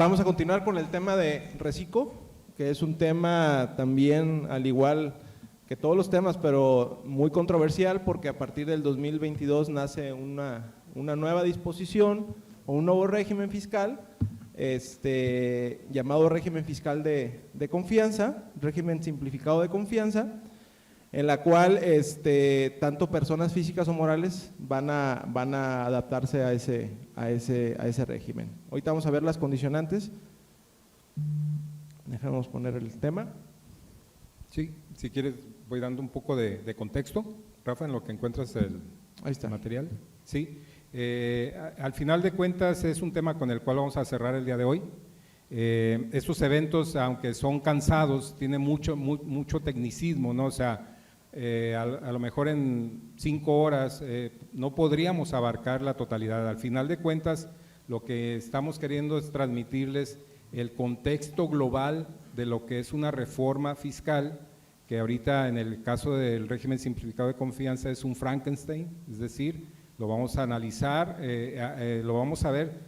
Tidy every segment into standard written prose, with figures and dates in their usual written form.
Vamos a continuar con el tema de reciclo, que es un tema también, al igual que todos los temas, pero muy controversial, porque a partir del 2022 nace una nueva disposición o un nuevo régimen fiscal, llamado régimen fiscal de confianza, régimen simplificado de confianza, en la cual tanto personas físicas o morales van a adaptarse a ese régimen. Ahorita vamos a ver las condicionantes. Dejamos poner el tema. Sí, si quieres voy dando un poco de contexto, Rafa, en lo que encuentras el material. Sí, al final de cuentas es un tema con el cual vamos a cerrar el día de hoy. Estos eventos, aunque son cansados, tienen mucho tecnicismo, ¿no? O sea, a lo mejor en 5 horas no podríamos abarcar la totalidad. Al final de cuentas, lo que estamos queriendo es transmitirles el contexto global de lo que es una reforma fiscal, que ahorita en el caso del régimen simplificado de confianza es un Frankenstein, es decir, lo vamos a analizar, lo vamos a ver,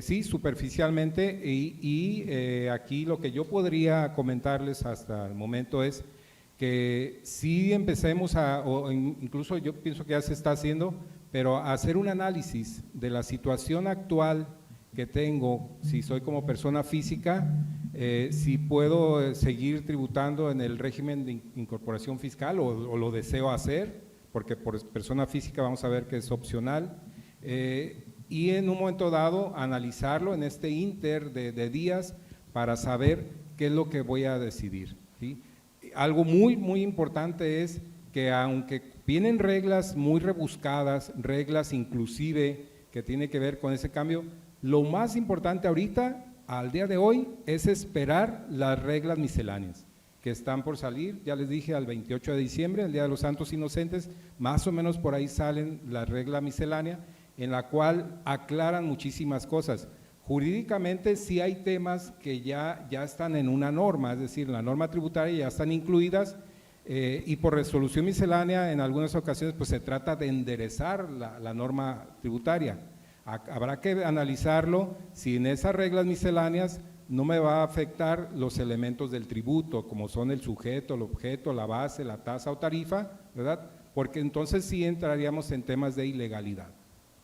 sí, superficialmente, y aquí lo que yo podría comentarles hasta el momento es que sí empecemos o incluso yo pienso que ya se está haciendo, pero a hacer un análisis de la situación actual que tengo, si soy como persona física, si puedo seguir tributando en el régimen de incorporación fiscal o lo deseo hacer, porque por persona física vamos a ver que es opcional, y en un momento dado analizarlo en este inter de días para saber qué es lo que voy a decidir, ¿sí? Algo muy importante es que aunque vienen reglas muy rebuscadas, reglas inclusive que tiene que ver con ese cambio, lo más importante ahorita, al día de hoy, es esperar las reglas misceláneas que están por salir. Ya les dije, al 28 de diciembre, el Día de los Santos Inocentes, más o menos por ahí salen la regla miscelánea, en la cual aclaran muchísimas cosas. Jurídicamente sí hay temas que ya están en una norma, es decir, en la norma tributaria ya están incluidas, y por resolución miscelánea en algunas ocasiones pues se trata de enderezar la norma tributaria. Habrá que analizarlo si en esas reglas misceláneas no me va a afectar los elementos del tributo, como son el sujeto, el objeto, la base, la tasa o tarifa, ¿verdad? Porque entonces sí entraríamos en temas de ilegalidad,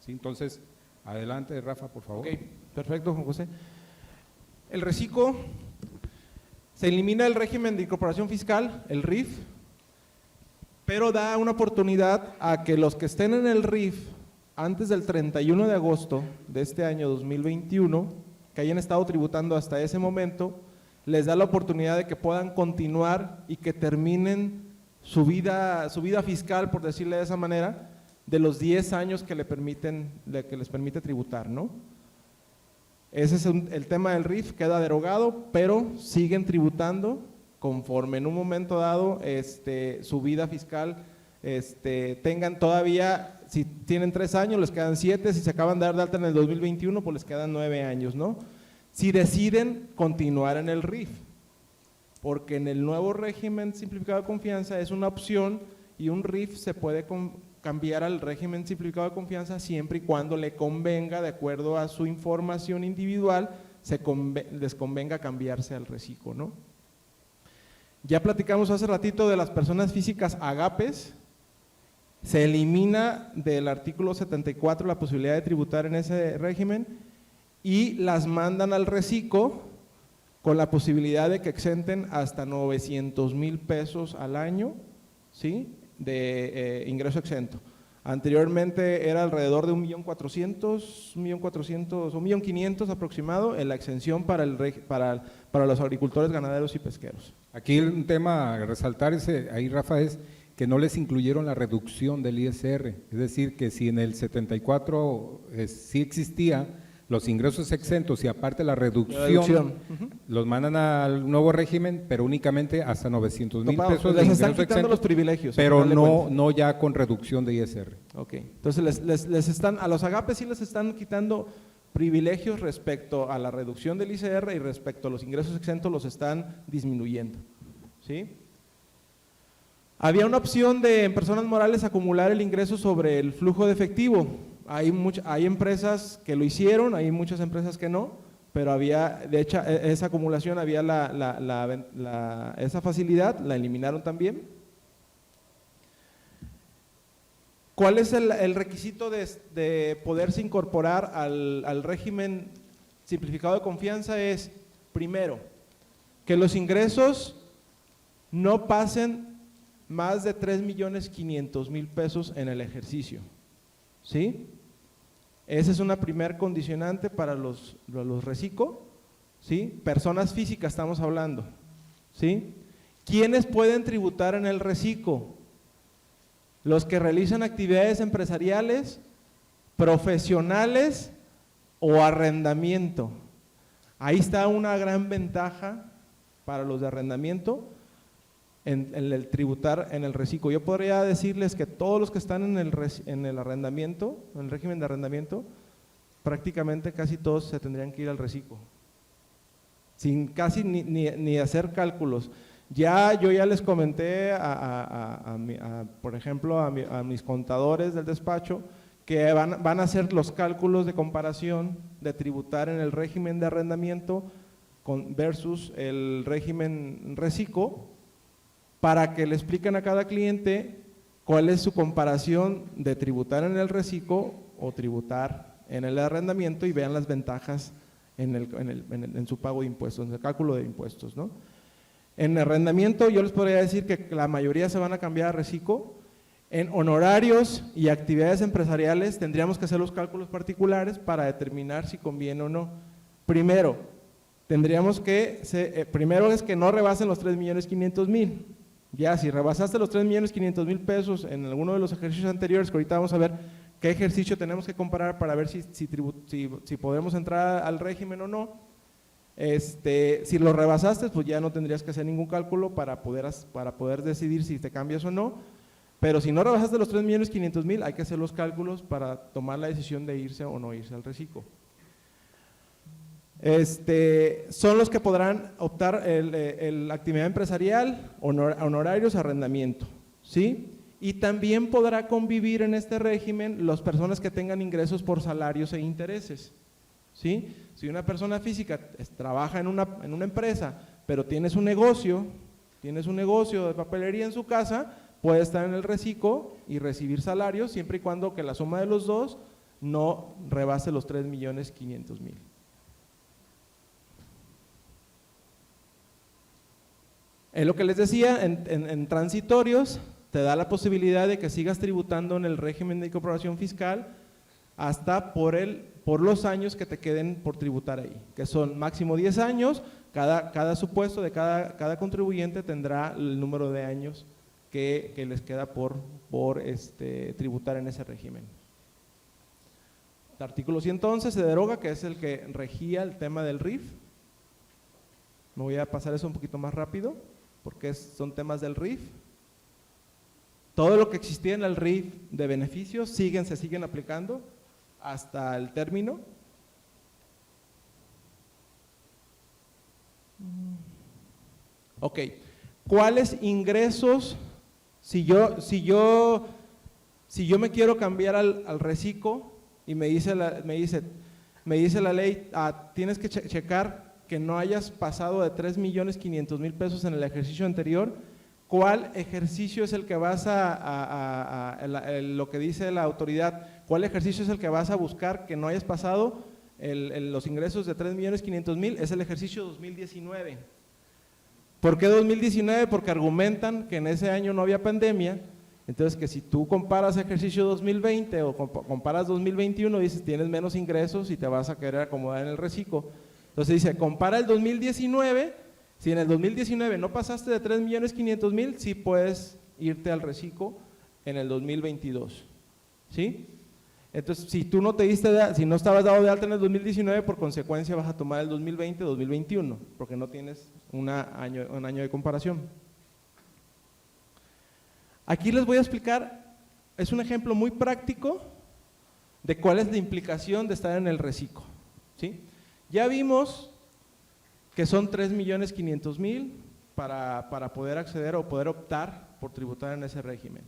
¿sí? Entonces, adelante, Rafa, por favor. Ok, perfecto, Juan José. El reciclo, se elimina el régimen de incorporación fiscal, el RIF, pero da una oportunidad a que los que estén en el RIF antes del 31 de agosto de este año 2021, que hayan estado tributando hasta ese momento, les da la oportunidad de que puedan continuar y que terminen su vida fiscal, por decirle de esa manera, de los 10 años que les permite tributar, ¿no? Ese es el tema del RIF, queda derogado, pero siguen tributando conforme en un momento dado su vida fiscal tengan todavía. Si tienen 3 años, les quedan 7, si se acaban de dar de alta en el 2021, pues les quedan 9 años, ¿no? Si deciden continuar en el RIF, porque en el nuevo régimen simplificado de confianza es una opción y un RIF se puede cambiar al régimen simplificado de confianza siempre y cuando le convenga, de acuerdo a su información individual, les convenga cambiarse al reciclo, ¿no? Ya platicamos hace ratito de las personas físicas agapes. Se elimina del artículo 74 la posibilidad de tributar en ese régimen y las mandan al reciclo con la posibilidad de que exenten hasta 900,000 pesos al año, ¿sí?, de ingreso exento. Anteriormente era alrededor de 1.400.000, 1.400.000 o 1.500.000 aproximado en la exención para los agricultores, ganaderos y pesqueros. Aquí un tema a resaltar ahí, Rafa, es que no les incluyeron la reducción del ISR, es decir, que si en el 74 sí existía los ingresos exentos y aparte la reducción. Los mandan al nuevo régimen, pero únicamente hasta 900,000 pesos de ingresos exentos, los privilegios, pero no ya con reducción de ISR. Ok, entonces les están, a los agapes sí les están quitando privilegios respecto a la reducción del ISR y respecto a los ingresos exentos los están disminuyendo, ¿sí? Había una opción de en personas morales acumular el ingreso sobre el flujo de efectivo. Hay empresas que lo hicieron, hay muchas empresas que no, pero había, de hecho, esa acumulación, había esa facilidad, la eliminaron también. ¿Cuál es el requisito de poderse incorporar al régimen simplificado de confianza? Es, primero, que los ingresos no pasen más de 3.500.000 pesos en el ejercicio, ¿sí? Esa es una primer condicionante para los RECICO, ¿sí? Personas físicas estamos hablando, ¿sí? ¿Quiénes pueden tributar en el RECICO? Los que realizan actividades empresariales, profesionales o arrendamiento. Ahí está una gran ventaja para los de arrendamiento en el tributar en el RECICO. Yo podría decirles que todos los que están en el arrendamiento, en el régimen de arrendamiento, prácticamente casi todos se tendrían que ir al RECICO, sin casi ni hacer cálculos. Yo ya les comenté, por ejemplo, a mis contadores del despacho, que van a hacer los cálculos de comparación de tributar en el régimen de arrendamiento versus el régimen RECICO, para que le expliquen a cada cliente cuál es su comparación de tributar en el RECICO o tributar en el arrendamiento, y vean las ventajas en su pago de impuestos, en el cálculo de impuestos, ¿no? En arrendamiento yo les podría decir que la mayoría se van a cambiar a RECICO. En honorarios y actividades empresariales tendríamos que hacer los cálculos particulares para determinar si conviene o no. Primero, primero es que no rebasen los 3.500.000. Ya, si rebasaste los 3.500.000 pesos en alguno de los ejercicios anteriores, que ahorita vamos a ver qué ejercicio tenemos que comparar para ver si podemos entrar al régimen o no. Si lo rebasaste, pues ya no tendrías que hacer ningún cálculo para poder decidir si te cambias o no. Pero si no rebasaste los 3.500.000, hay que hacer los cálculos para tomar la decisión de irse o no irse al RECICO. Son los que podrán optar la actividad empresarial, honorarios, arrendamiento, ¿sí? Y también podrá convivir en este régimen las personas que tengan ingresos por salarios e intereses, ¿sí? Si una persona física trabaja en una empresa, pero tienes un negocio de papelería en su casa, puede estar en el RECICO y recibir salarios, siempre y cuando que la suma de los dos no rebase los 3.500.000. Es lo que les decía, en transitorios te da la posibilidad de que sigas tributando en el régimen de incorporación fiscal hasta por los años que te queden por tributar ahí, que son máximo 10 años, cada supuesto de cada contribuyente tendrá el número de años que les queda por tributar en ese régimen. El artículo 111 se deroga, que es el que regía el tema del RIF. Me voy a pasar eso un poquito más rápido, porque son temas del RIF. Todo lo que existía en el RIF de beneficios se siguen aplicando hasta el término. Ok, ¿cuáles ingresos? Si yo me quiero cambiar al RECICO y me dice la ley, tienes que checar que no hayas pasado de 3.500.000 pesos en el ejercicio anterior, ¿cuál ejercicio es el que vas lo que dice la autoridad, cuál ejercicio es el que vas a buscar que no hayas pasado los ingresos de 3.500.000? Es el ejercicio 2019. ¿Por qué 2019? Porque argumentan que en ese año no había pandemia, entonces que si tú comparas ejercicio 2020 o comparas 2021, dices tienes menos ingresos y te vas a querer acomodar en el RECICO. Entonces dice, compara el 2019, si en el 2019 no pasaste de 3.500.000, sí puedes irte al RECICO en el 2022, ¿sí? Entonces, si tú no si no estabas dado de alta en el 2019, por consecuencia vas a tomar el 2020, 2021, porque no tienes un año de comparación. Aquí les voy a explicar, es un ejemplo muy práctico de cuál es la implicación de estar en el RECICO, ¿sí? Ya vimos que son 3.500.000 para poder acceder o poder optar por tributar en ese régimen.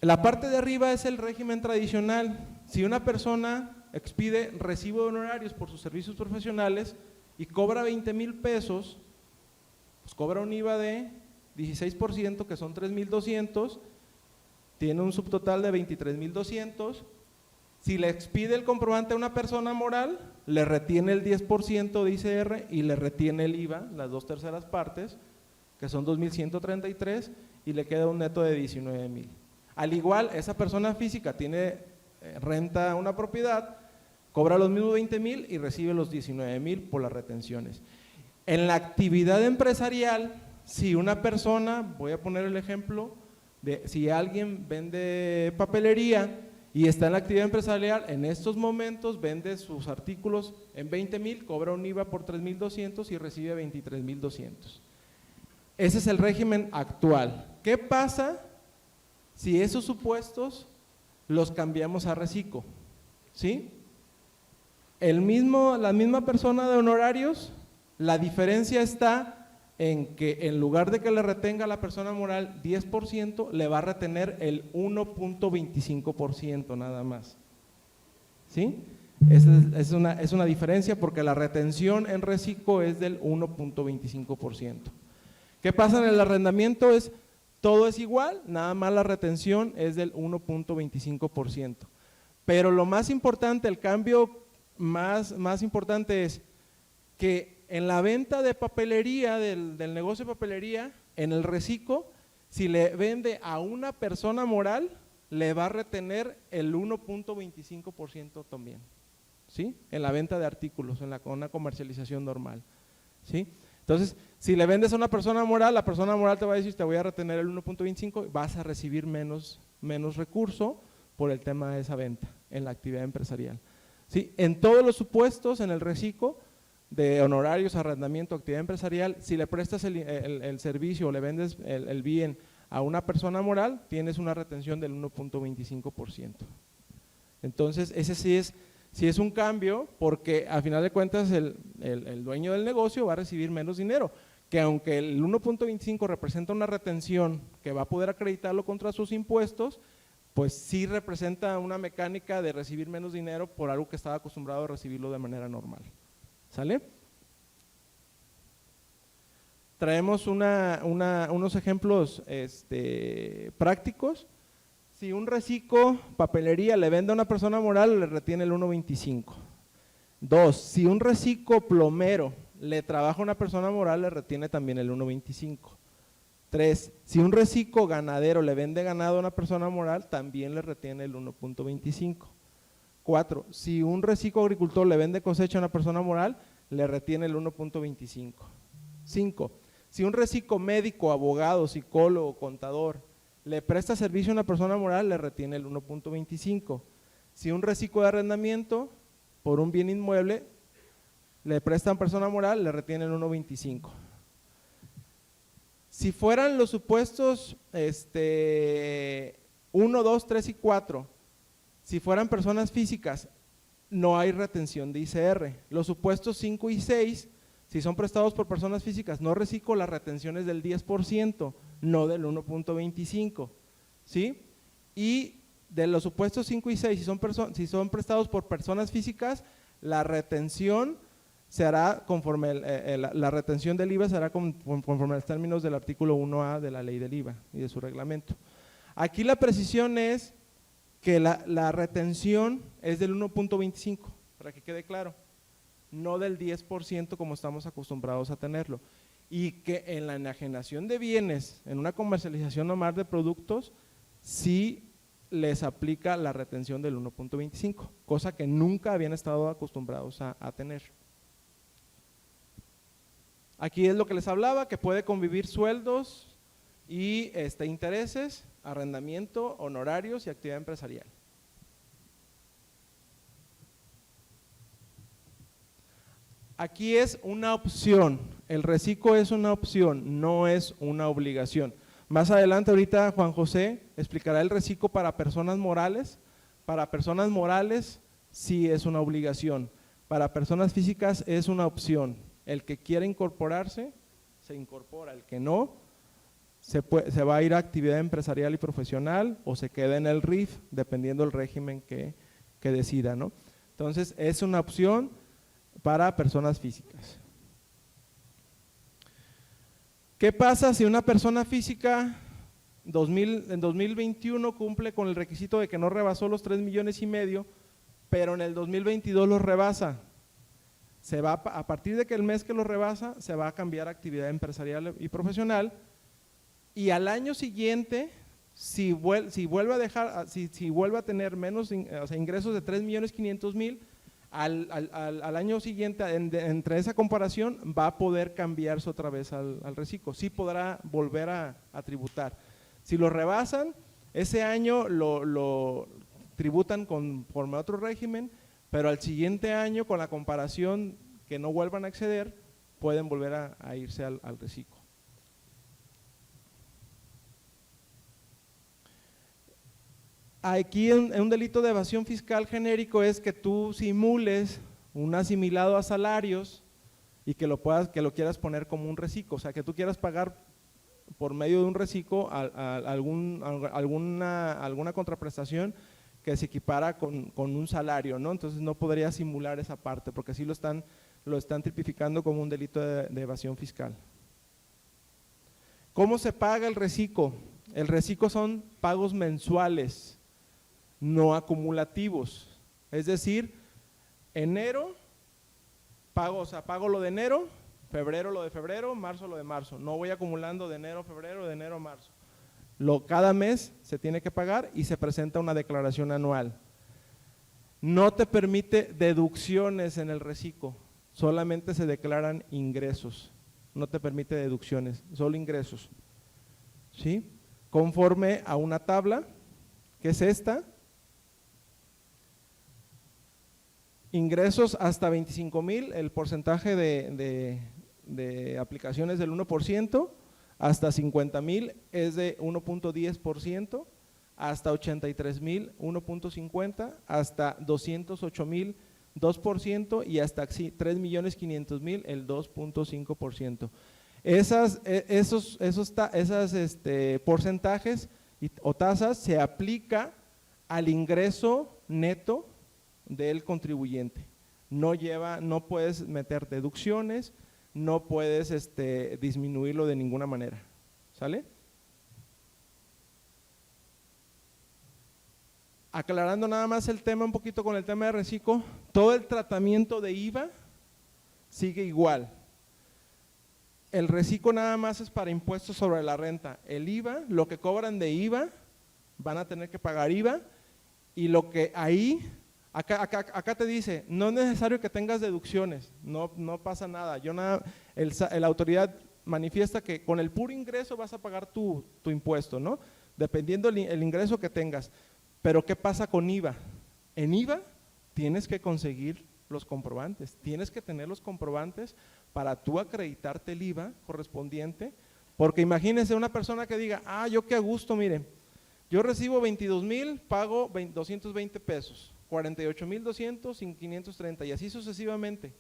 La parte de arriba es el régimen tradicional. Si una persona expide recibo de honorarios por sus servicios profesionales y cobra 20,000 pesos, pues cobra un IVA de 16%, que son 3,200, tiene un subtotal de 23,200. Si le expide el comprobante a una persona moral, le retiene el 10% de ICR y le retiene el IVA, las 2/3 partes, que son 2,133, y le queda un neto de 19,000. Al igual, esa persona física tiene renta una propiedad, cobra los mismos 20,000 y recibe los 19,000 por las retenciones. En la actividad empresarial, si una persona, voy a poner el ejemplo, de si alguien vende papelería y está en la actividad empresarial, en estos momentos vende sus artículos en 20,000, cobra un IVA por 3,200 y recibe 23,200. Ese es el régimen actual. ¿Qué pasa si esos supuestos los cambiamos a reciclo? ¿Sí? La misma persona de honorarios, la diferencia está en que en lugar de que le retenga a la persona moral 10%, le va a retener el 1.25% nada más. ¿Sí? Es una diferencia porque la retención en reciclo es del 1.25%. ¿Qué pasa en el arrendamiento? Todo es igual, nada más la retención es del 1.25%. Pero lo más importante, el cambio más importante es que en la venta de papelería, del negocio de papelería, en el reciclo, si le vende a una persona moral, le va a retener el 1.25% también, ¿sí? En la venta de artículos, en una comercialización normal, ¿sí? Entonces, si le vendes a una persona moral, la persona moral te va a decir, te voy a retener el 1.25, vas a recibir menos recurso por el tema de esa venta en la actividad empresarial, ¿sí? En todos los supuestos, en el reciclo, de honorarios, arrendamiento, actividad empresarial, si le prestas el servicio o le vendes el bien a una persona moral, tienes una retención del 1.25%. Entonces, ese sí es un cambio, porque al final de cuentas el dueño del negocio va a recibir menos dinero, que aunque el 1.25 representa una retención que va a poder acreditarlo contra sus impuestos, pues sí representa una mecánica de recibir menos dinero por algo que estaba acostumbrado a recibirlo de manera normal. ¿Sale? Traemos unos ejemplos prácticos. Si un reciclo, papelería, le vende a una persona moral, le retiene el 1.25. 2. Si un reciclo plomero le trabaja a una persona moral, le retiene también el 1.25. 3. Si un reciclo ganadero le vende ganado a una persona moral, también le retiene el 1.25. 4. Si un reciclo agricultor le vende cosecha a una persona moral, le retiene el 1.25. 5. Si un reciclo médico, abogado, psicólogo, contador, le presta servicio a una persona moral, le retiene el 1.25. Si un reciclo de arrendamiento por un bien inmueble le presta a una persona moral, le retiene el 1.25. Si fueran los supuestos 1, 2, 3 y 4, si fueran personas físicas, no hay retención de ICR. Los supuestos 5 y 6, si son prestados por personas físicas, no reciclo, la retención es del 10%, no del 1.25, ¿sí? Y de los supuestos 5 y 6, si son prestados por personas físicas, la retención se hará conforme, la retención del IVA se hará conforme a los términos del artículo 1A de la ley del IVA y de su reglamento. Aquí la precisión es que la retención es del 1.25, para que quede claro, no del 10% como estamos acostumbrados a tenerlo, y que en la enajenación de bienes, en una comercialización normal de productos, sí les aplica la retención del 1.25, cosa que nunca habían estado acostumbrados a tener. Aquí es lo que les hablaba, que puede convivir sueldos y intereses, arrendamiento, honorarios y actividad empresarial. Aquí es una opción, el reciclo es una opción, no es una obligación. Más adelante ahorita Juan José explicará el reciclo para personas morales. Para personas morales sí es una obligación, para personas físicas es una opción. El que quiera incorporarse, se incorpora, el que no, se va a ir a actividad empresarial y profesional o se queda en el RIF, dependiendo del régimen que decida, ¿no? Entonces, es una opción para personas físicas. ¿Qué pasa si una persona física en 2021 cumple con el requisito de que no rebasó los 3,5 millones, pero en el 2022 los rebasa? Se va, a partir de que el mes que los rebasa, se va a cambiar a actividad empresarial y profesional, y al año siguiente, si vuelve a tener menos, o sea, ingresos de 3,500,000, al año siguiente, entre esa comparación, va a poder cambiarse otra vez al reciclo, sí podrá volver a tributar. Si lo rebasan, ese año lo tributan conforme a otro régimen, pero al siguiente año, con la comparación que no vuelvan a acceder, pueden volver a irse al reciclo. Aquí un delito de evasión fiscal genérico es que tú simules un asimilado a salarios y que lo quieras poner como un reciclo, o sea, que tú quieras pagar por medio de un reciclo alguna contraprestación que se equipara con un salario, ¿no? Entonces no podría simular esa parte porque así lo están tipificando como un delito de evasión fiscal. ¿Cómo se paga el reciclo? El reciclo son pagos mensuales, no acumulativos, es decir, enero pago lo de enero, febrero lo de febrero, marzo lo de marzo, no voy acumulando de enero a febrero, de enero a marzo. Cada mes se tiene que pagar y se presenta una declaración anual. No te permite deducciones en el reciclo, solamente se declaran ingresos, no te permite deducciones, solo ingresos, ¿sí? Conforme a una tabla, que es esta. Ingresos hasta 25,000, el porcentaje de aplicaciones del 1%, hasta 50,000 es de 1.10%, hasta 83,000 1.50%, hasta 208,000 2% y hasta 3,500,000 el 2.5%. Esos porcentajes o tasas se aplica al ingreso neto del contribuyente. No puedes meter deducciones, no puedes disminuirlo de ninguna manera, ¿sale? Aclarando nada más el tema un poquito con el tema de reciclo, todo el tratamiento de IVA sigue igual. El reciclo nada más es para impuestos sobre la renta. El IVA, lo que cobran de IVA, van a tener que pagar IVA, y lo que acá te dice, no es necesario que tengas deducciones, no pasa nada. La autoridad manifiesta que con el puro ingreso vas a pagar tu impuesto, ¿no? Dependiendo el ingreso que tengas. Pero ¿qué pasa con IVA? En IVA tienes que conseguir los comprobantes, tienes que tener los comprobantes para tú acreditarte el IVA correspondiente, porque imagínense una persona que diga, yo qué a gusto, mire, yo recibo 22,000, pago 220 pesos, 48,200, 530 y así sucesivamente.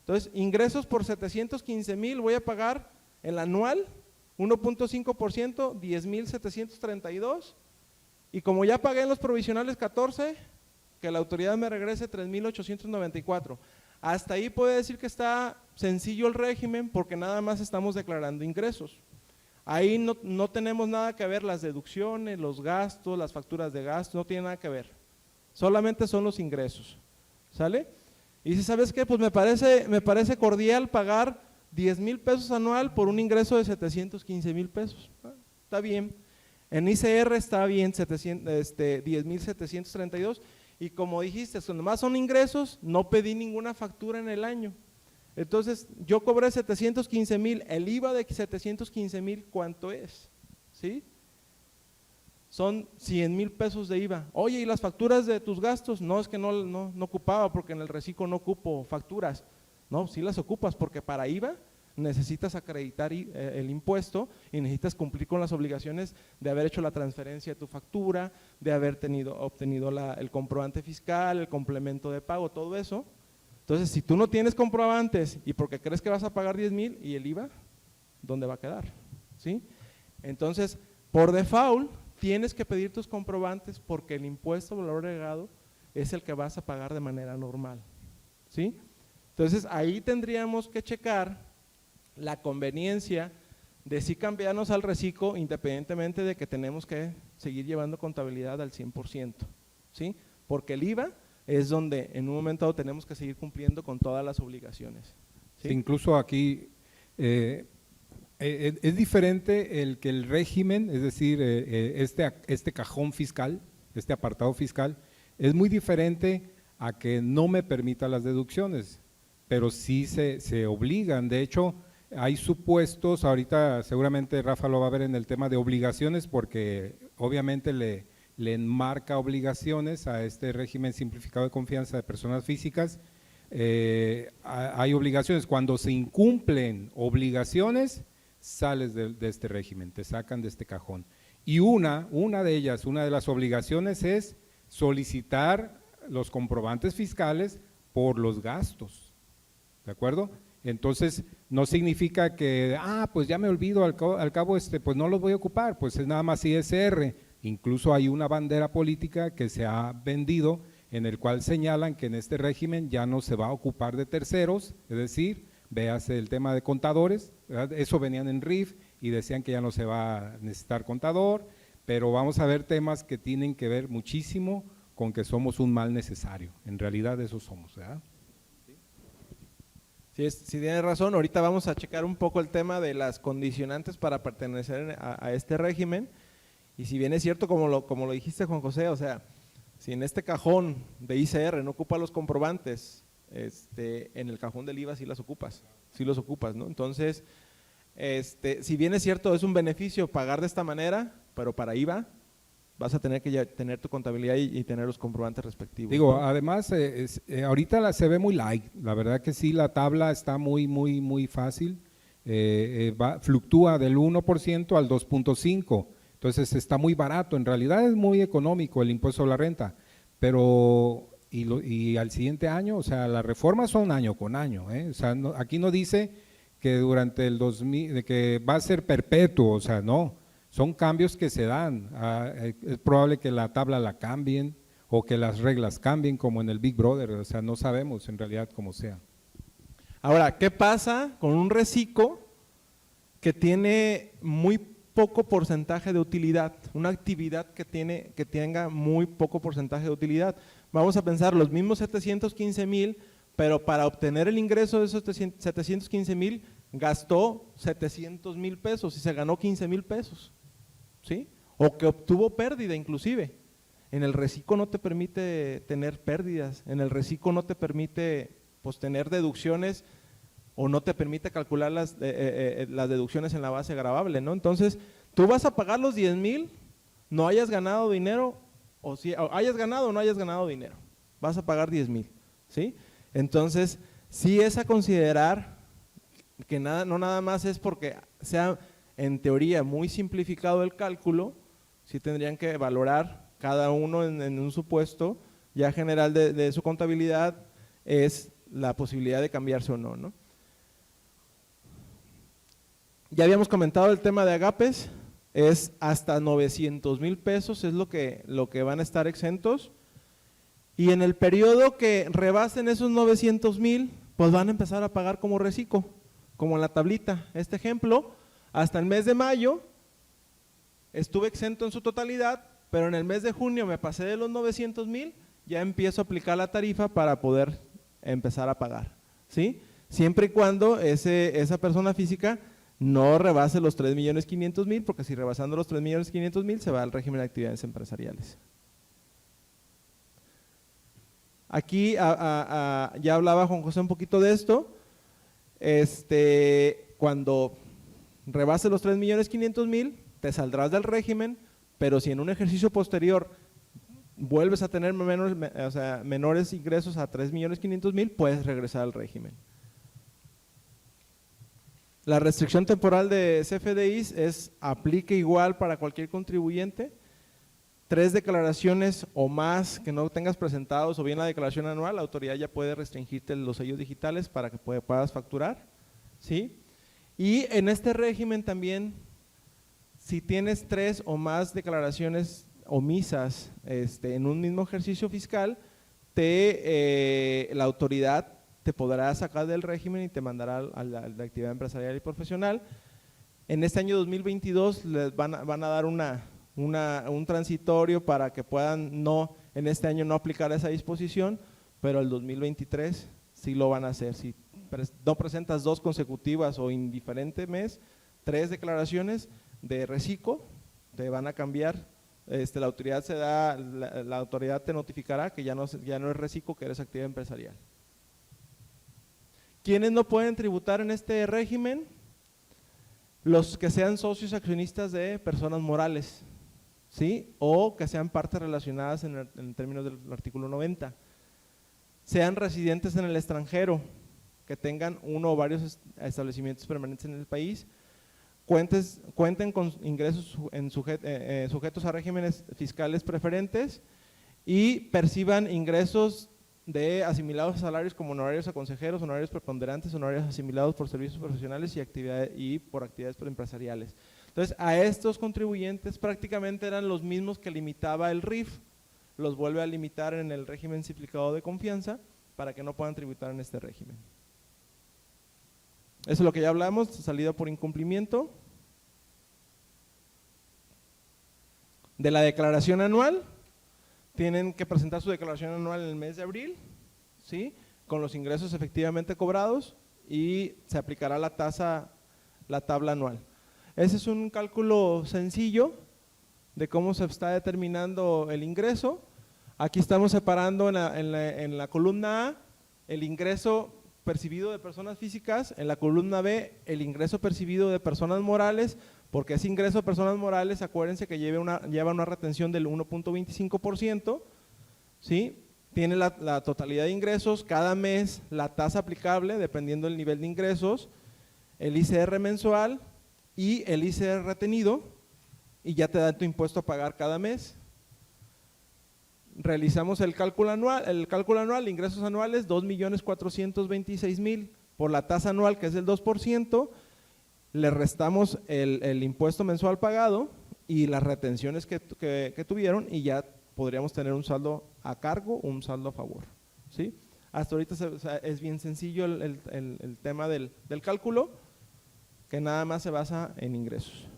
Entonces, ingresos por 715,000 voy a pagar el anual, 1.5%, 10,732, y como ya pagué en los provisionales 14, que la autoridad me regrese 3,894. Hasta ahí puede decir que está sencillo el régimen porque nada más estamos declarando ingresos. Ahí no tenemos nada que ver las deducciones, los gastos, las facturas de gasto, no tiene nada que ver. Solamente son los ingresos, ¿sale? Y si sabes qué, pues me parece cordial pagar 10,000 pesos anual por un ingreso de 715,000 pesos. Está bien. En ICR está bien 10,732 y como dijiste, nomás son ingresos, no pedí ninguna factura en el año. Entonces yo cobré 715,000, el IVA de 715,000, ¿cuánto es? ¿Sí? Son 100,000 pesos de IVA. Oye, ¿y las facturas de tus gastos? No, es que no ocupaba porque en el reciclo no ocupo facturas. No, sí las ocupas porque para IVA necesitas acreditar el impuesto y necesitas cumplir con las obligaciones de haber hecho la transferencia de tu factura, de haber obtenido el comprobante fiscal, el complemento de pago, todo eso. Entonces, si tú no tienes comprobantes y porque crees que vas a pagar 10,000 y el IVA, ¿dónde va a quedar? ¿Sí? Entonces, por default, tienes que pedir tus comprobantes porque el impuesto al valor agregado es el que vas a pagar de manera normal, ¿sí? Entonces ahí tendríamos que checar la conveniencia de sí cambiarnos al reciclo, independientemente de que tenemos que seguir llevando contabilidad al 100%, ¿sí? Porque el IVA es donde en un momento dado tenemos que seguir cumpliendo con todas las obligaciones, ¿sí? Sí, incluso aquí es diferente el que el régimen, es decir, este cajón fiscal, este apartado fiscal, es muy diferente a que no me permita las deducciones, pero sí se obligan. De hecho, hay supuestos, ahorita seguramente Rafa lo va a ver en el tema de obligaciones, porque obviamente le enmarca obligaciones a este régimen simplificado de confianza de personas físicas. Hay obligaciones, cuando se incumplen obligaciones, sales de este régimen, te sacan de este cajón. Y una de ellas, una de las obligaciones es solicitar los comprobantes fiscales por los gastos, ¿de acuerdo? Entonces, no significa que, pues ya me olvido, al cabo pues no los voy a ocupar, pues es nada más ISR. Incluso hay una bandera política que se ha vendido en el cual señalan que en este régimen ya no se va a ocupar de terceros, es decir, véase el tema de contadores, ¿verdad? Eso venían en RIF y decían que ya no se va a necesitar contador, pero vamos a ver temas que tienen que ver muchísimo con que somos un mal necesario, en realidad eso somos, ¿verdad? Sí, tienes razón. Ahorita vamos a checar un poco el tema de las condicionantes para pertenecer a este régimen, y si bien es cierto, como lo dijiste, Juan José, o sea, si en este cajón de ICR no ocupa los comprobantes, en el cajón del IVA sí los ocupas, ¿no? Entonces, si bien es cierto, es un beneficio pagar de esta manera, pero para IVA vas a tener que ya tener tu contabilidad y tener los comprobantes respectivos. Digo, ¿no? además, ahorita se ve muy light, la verdad que sí, la tabla está muy fácil, fluctúa del 1% al 2.5%, entonces está muy barato, en realidad es muy económico el impuesto a la renta, pero y al siguiente año, o sea, las reformas son año con año, o sea, aquí no dice que durante el 2000, de que va a ser perpetuo, o sea, no, son cambios que se dan, es probable que la tabla la cambien o que las reglas cambien como en el Big Brother, o sea, no sabemos en realidad cómo sea. Ahora, ¿qué pasa con un reciclo que tiene muy poco porcentaje de utilidad, una actividad que tenga muy poco porcentaje de utilidad? Vamos a pensar los mismos 715,000, pero para obtener el ingreso de esos 715,000 gastó 700,000 pesos y se ganó 15,000 pesos, ¿sí? O que obtuvo pérdida inclusive. En el reciclo no te permite tener pérdidas, en el reciclo no te permite pues tener deducciones, o no te permite calcular las deducciones en la base gravable, ¿no? Entonces, tú vas a pagar los 10,000, no hayas ganado dinero, o hayas ganado o no hayas ganado dinero, vas a pagar 10,000, ¿sí? Entonces, sí es a considerar que no nada más es porque sea en teoría muy simplificado el cálculo, sí tendrían que valorar cada uno en un supuesto ya general de su contabilidad, es la posibilidad de cambiarse o no, ¿no? Ya habíamos comentado el tema de agapes, es hasta 900,000 pesos es lo que van a estar exentos, y en el periodo que rebasen esos 900,000, pues van a empezar a pagar como reciclo, como en la tablita. Este ejemplo, hasta el mes de mayo estuve exento en su totalidad, pero en el mes de junio me pasé de los 900,000, ya empiezo a aplicar la tarifa para poder empezar a pagar, ¿sí? Siempre y cuando esa persona física no rebase los 3,500,000, porque si rebasando los 3,500,000 se va al régimen de actividades empresariales. Aquí ya hablaba Juan José un poquito de esto, cuando rebase los 3,500,000 te saldrás del régimen, pero si en un ejercicio posterior vuelves a tener menores ingresos a 3,500,000, puedes regresar al régimen. La restricción temporal de CFDIs aplica igual para cualquier contribuyente. 3 declaraciones o más que no tengas presentados, o bien la declaración anual, la autoridad ya puede restringirte los sellos digitales para que puedas facturar, ¿sí? Y en este régimen también, si tienes 3 o más declaraciones omisas en un mismo ejercicio fiscal, la autoridad te podrá sacar del régimen y te mandará a la actividad empresarial y profesional. En este año 2022 les van a dar un transitorio para que puedan en este año no aplicar esa disposición, pero el 2023 sí lo van a hacer. Si no presentas 2 consecutivas o indiferente mes, 3 declaraciones de reciclo, te van a cambiar. La autoridad te notificará que ya no es reciclo, que eres actividad empresarial. ¿Quiénes no pueden tributar en este régimen? Los que sean socios accionistas de personas morales, ¿sí? O que sean partes relacionadas en términos del artículo 90. Sean residentes en el extranjero, que tengan uno o varios establecimientos permanentes en el país, cuenten con ingresos sujetos a regímenes fiscales preferentes y perciban ingresos de asimilados a salarios como honorarios a consejeros, honorarios preponderantes, honorarios asimilados por servicios profesionales y por actividades empresariales. Entonces, a estos contribuyentes prácticamente eran los mismos que limitaba el RIF, los vuelve a limitar en el régimen simplificado de confianza para que no puedan tributar en este régimen. Eso es lo que ya hablamos, salida por incumplimiento. De la declaración anual, tienen que presentar su declaración anual en el mes de abril, ¿sí? Con los ingresos efectivamente cobrados y se aplicará la tabla anual. Ese es un cálculo sencillo de cómo se está determinando el ingreso. Aquí estamos separando en la columna A el ingreso percibido de personas físicas, en la columna B el ingreso percibido de personas morales, porque ese ingreso de personas morales, acuérdense que lleva una retención del 1.25%, ¿sí? Tiene la totalidad de ingresos, cada mes la tasa aplicable dependiendo del nivel de ingresos, el ICR mensual y el ICR retenido, y ya te da tu impuesto a pagar cada mes. Realizamos el cálculo anual, ingresos anuales 2.426.000 por la tasa anual que es del 2%, le restamos el impuesto mensual pagado y las retenciones que tuvieron y ya podríamos tener un saldo a cargo o un saldo a favor, ¿sí? Hasta ahorita es bien sencillo el tema del cálculo, que nada más se basa en ingresos.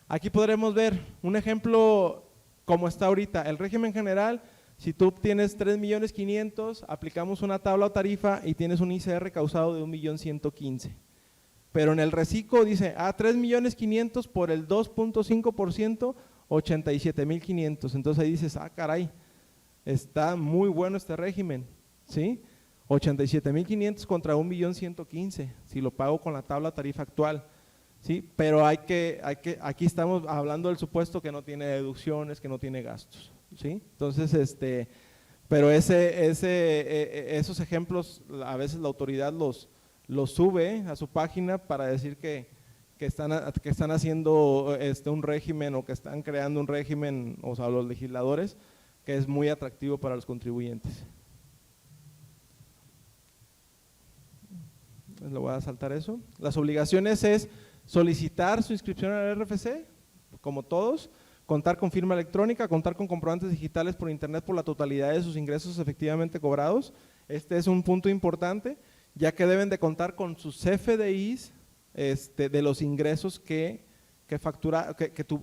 Aquí podremos ver un ejemplo como está ahorita, el régimen general. Si tú tienes 3.500.000, aplicamos una tabla o tarifa y tienes un ICR causado de 1.115.000. Pero en el reciclo dice, 3.500.000 por el 2.5%, 87.500. Entonces ahí dices, caray, está muy bueno este régimen, ¿sí? 87.500 contra 1.115.000, si lo pago con la tabla tarifa actual, ¿sí? Pero aquí estamos hablando del supuesto que no tiene deducciones, que no tiene gastos, ¿sí? Entonces, pero esos ejemplos a veces la autoridad los sube a su página para decir que están haciendo un régimen o que están creando un régimen, o sea, los legisladores, que es muy atractivo para los contribuyentes. Le voy a saltar eso. Las obligaciones es solicitar su inscripción al RFC, como todos, contar con firma electrónica, contar con comprobantes digitales por internet por la totalidad de sus ingresos efectivamente cobrados. Este es un punto importante, ya que deben de contar con sus CFDIs de los ingresos que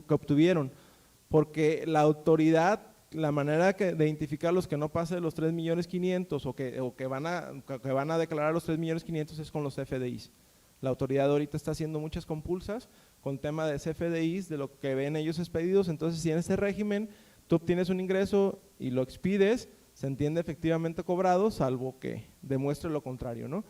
obtuvieron, porque la autoridad, la manera de identificar los que no pase de los 3.500.000 o que van a declarar los 3.500.000 es con los CFDIs. La autoridad ahorita está haciendo muchas compulsas con tema de CFDIs, de lo que ven ellos expedidos. Entonces, si en ese régimen tú obtienes un ingreso y lo expides, se entiende efectivamente cobrado, salvo que demuestre lo contrario, ¿no?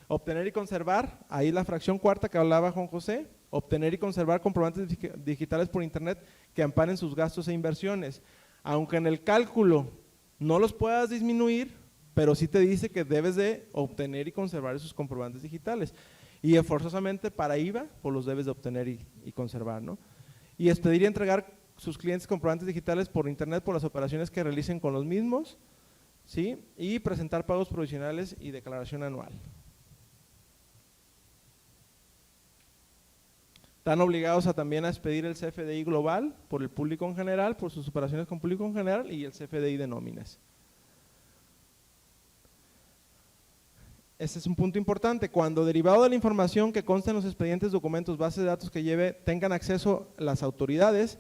Obtener y conservar, ahí la fracción cuarta que hablaba Juan José, obtener y conservar comprobantes digitales por internet que amparen sus gastos e inversiones. Aunque en el cálculo no los puedas disminuir, pero sí te dice que debes de obtener y conservar esos comprobantes digitales. Y forzosamente para IVA, pues los debes de obtener y conservar, ¿no? Y expedir y entregar sus clientes comprobantes digitales por internet por las operaciones que realicen con los mismos, ¿sí? Y presentar pagos provisionales y declaración anual. Están obligados también a expedir el CFDI global por el público en general, por sus operaciones con público en general y el CFDI de nóminas. Ese es un punto importante. Cuando derivado de la información que consta en los expedientes, documentos, bases de datos que lleve, tengan acceso las autoridades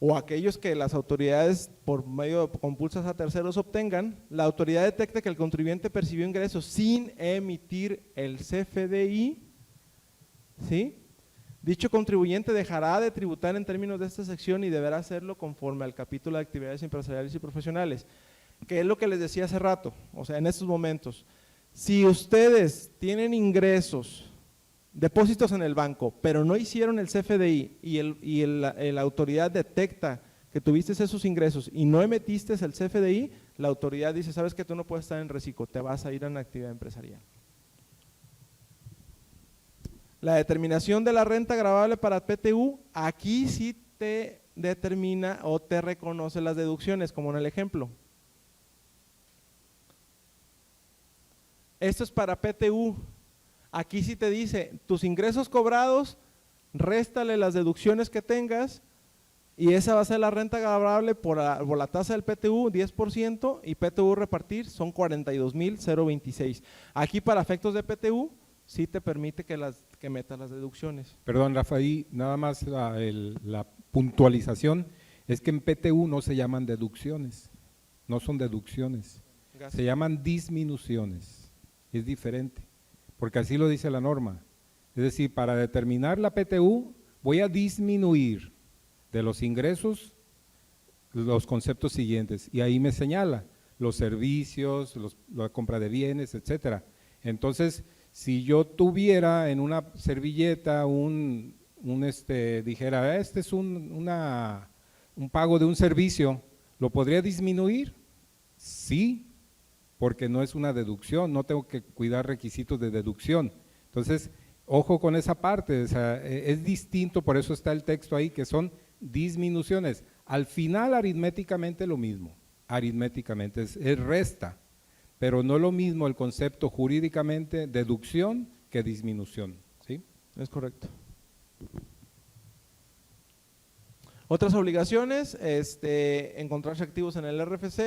o aquellos que las autoridades por medio de compulsas a terceros obtengan, la autoridad detecta que el contribuyente percibió ingresos sin emitir el CFDI, ¿sí? Dicho contribuyente dejará de tributar en términos de esta sección y deberá hacerlo conforme al capítulo de actividades empresariales y profesionales, que es lo que les decía hace rato, o sea, en estos momentos. Si ustedes tienen ingresos, depósitos en el banco, pero no hicieron el CFDI y la autoridad detecta que tuviste esos ingresos y no emitiste el CFDI, la autoridad dice, sabes que tú no puedes estar en reciclo, te vas a ir a una actividad empresarial. La determinación de la renta gravable para PTU, aquí sí te determina o te reconoce las deducciones, como en el ejemplo. Esto es para PTU. Aquí sí te dice, tus ingresos cobrados, réstale las deducciones que tengas y esa va a ser la renta gravable por la tasa del PTU, 10%, y PTU repartir son 42,026. Aquí para efectos de PTU sí te permite que metas las deducciones. Perdón, Rafa, ahí nada más la puntualización es que en PTU no se llaman deducciones, no son deducciones, se llaman disminuciones, es diferente, porque así lo dice la norma. Es decir, para determinar la PTU voy a disminuir de los ingresos los conceptos siguientes y ahí me señala los servicios, la compra de bienes, etcétera. Entonces, si yo tuviera en una servilleta dijera, este es un pago de un servicio, ¿lo podría disminuir? Sí, porque no es una deducción, no tengo que cuidar requisitos de deducción. Entonces, ojo con esa parte, o sea, es distinto, por eso está el texto ahí, que son disminuciones. Al final, aritméticamente lo mismo, aritméticamente es resta, pero no lo mismo el concepto jurídicamente deducción que disminución, ¿sí? Es correcto. Otras obligaciones, encontrarse activos en el RFC,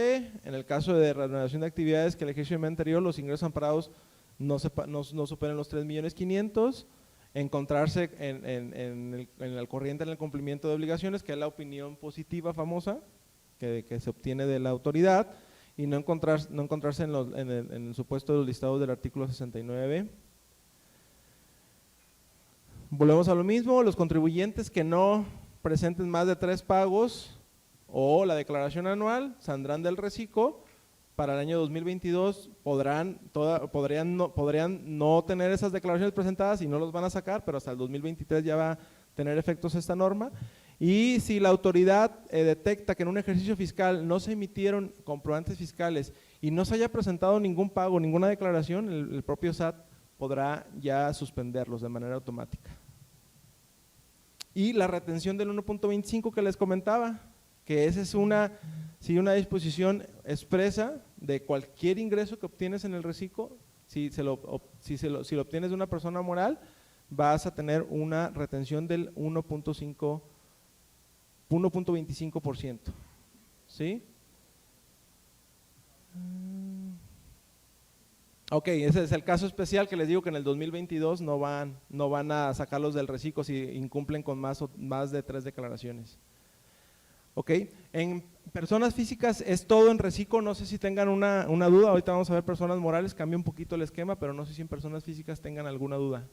en el caso de reanudación de actividades que el ejercicio anterior los ingresos amparados no superen los 3.500.000, encontrarse en el corriente en el cumplimiento de obligaciones, que es la opinión positiva famosa que se obtiene de la autoridad, y no encontrarse en el supuesto de los listados del artículo 69. Volvemos a lo mismo, los contribuyentes que no presenten más de 3 pagos o la declaración anual saldrán del reciclo. Para el año 2022 podrían no tener esas declaraciones presentadas y no los van a sacar, pero hasta el 2023 ya va a tener efectos esta norma. Y si la autoridad detecta que en un ejercicio fiscal no se emitieron comprobantes fiscales y no se haya presentado ningún pago, ninguna declaración, el propio SAT podrá ya suspenderlos de manera automática. Y la retención del 1.25 que les comentaba, que esa es una disposición expresa de cualquier ingreso que obtienes en el reciclo, si lo obtienes de una persona moral, vas a tener una retención del 1.25%, ¿sí? Ok, ese es el caso especial que les digo que en el 2022 no van a sacarlos del reciclo si incumplen con más de 3 declaraciones. Ok, en personas físicas es todo en reciclo, no sé si tengan una duda, ahorita vamos a ver personas morales, cambia un poquito el esquema, pero no sé si en personas físicas tengan alguna duda.